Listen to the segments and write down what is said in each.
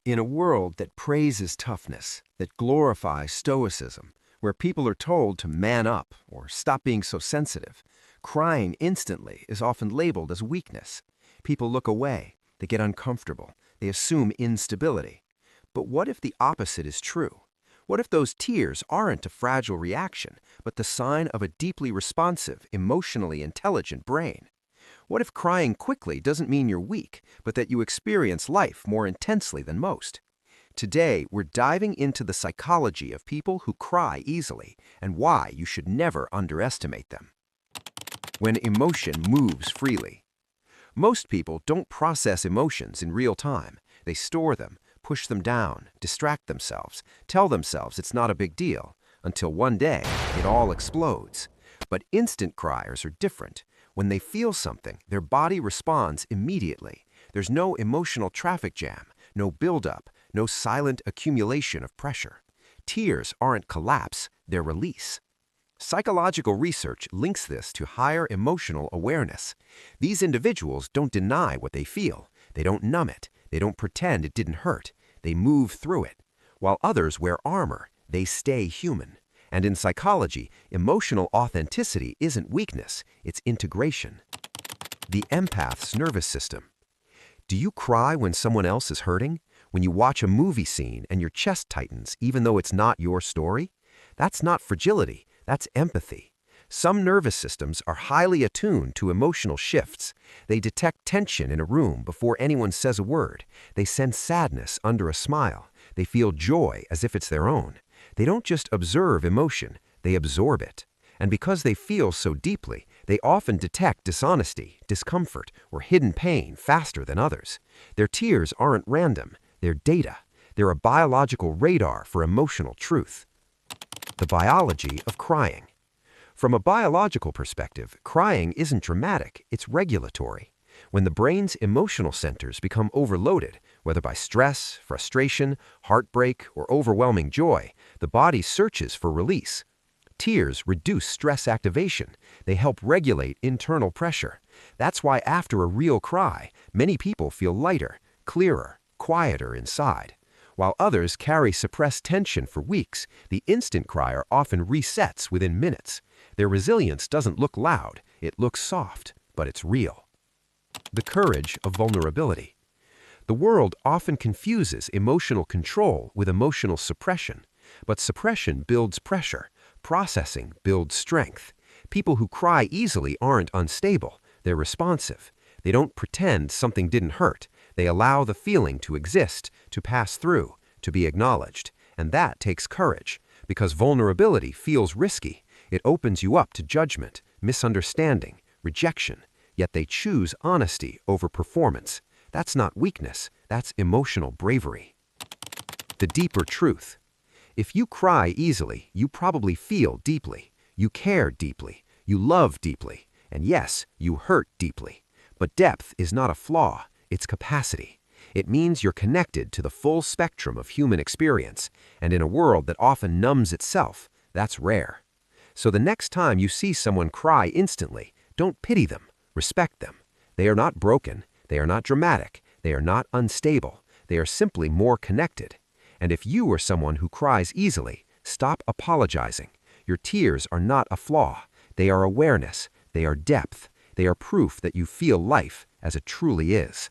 In a world that praises toughness, that glorifies stoicism, where people are told to man up or stop being so sensitive, crying instantly is often labeled as weakness. People look away, they get uncomfortable, they assume instability. But what if the opposite is true? What if those tears aren't a fragile reaction, but the sign of a deeply responsive, emotionally intelligent brain? What if crying quickly doesn't mean you're weak, but that you experience life more intensely than most? Today, we're diving into the psychology of people who cry easily and why you should never underestimate them. When emotion moves freely. Most people don't process emotions in real time. They store them, push them down, distract themselves, tell themselves it's not a big deal, until one day it all explodes. But instant criers are different. When they feel something, their body responds immediately. There's no emotional traffic jam, no buildup, no silent accumulation of pressure. Tears aren't collapse, they're release. Psychological research links this to higher emotional awareness. These individuals don't deny what they feel. They don't numb it. They don't pretend it didn't hurt. They move through it. While others wear armor, they stay human. And in psychology, emotional authenticity isn't weakness, it's integration. The empath's nervous system. Do you cry when someone else is hurting? When you watch a movie scene and your chest tightens even though it's not your story? That's not fragility, that's empathy. Some nervous systems are highly attuned to emotional shifts. They detect tension in a room before anyone says a word. They sense sadness under a smile. They feel joy as if it's their own. They don't just observe emotion, they absorb it. And because they feel so deeply, they often detect dishonesty, discomfort, or hidden pain faster than others. Their tears aren't random, they're data. They're a biological radar for emotional truth. The biology of crying. From a biological perspective, crying isn't dramatic, it's regulatory. When the brain's emotional centers become overloaded, whether by stress, frustration, heartbreak, or overwhelming joy, the body searches for release. Tears reduce stress activation. They help regulate internal pressure. That's why after a real cry, many people feel lighter, clearer, quieter inside. While others carry suppressed tension for weeks, the instant crier often resets within minutes. Their resilience doesn't look loud, it looks soft, but it's real. The courage of vulnerability. The world often confuses emotional control with emotional suppression, but suppression builds pressure, processing builds strength. People who cry easily aren't unstable, they're responsive. They don't pretend something didn't hurt. They allow the feeling to exist, to pass through, to be acknowledged. And that takes courage, because vulnerability feels risky. It opens you up to judgment, misunderstanding, rejection. Yet they choose honesty over performance. That's not weakness, that's emotional bravery. The deeper truth. If you cry easily, you probably feel deeply. You care deeply. You love deeply. And yes, you hurt deeply. But depth is not a flaw, it's capacity. It means you're connected to the full spectrum of human experience, and in a world that often numbs itself, that's rare. So the next time you see someone cry instantly, don't pity them, respect them. They are not broken, they are not dramatic, they are not unstable, they are simply more connected. And if you are someone who cries easily, stop apologizing. Your tears are not a flaw, they are awareness, they are depth. They are proof that you feel life as it truly is.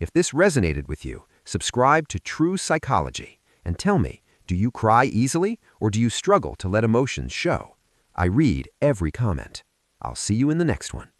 If this resonated with you, subscribe to True Psychology and tell me, do you cry easily or do you struggle to let emotions show? I read every comment. I'll see you in the next one.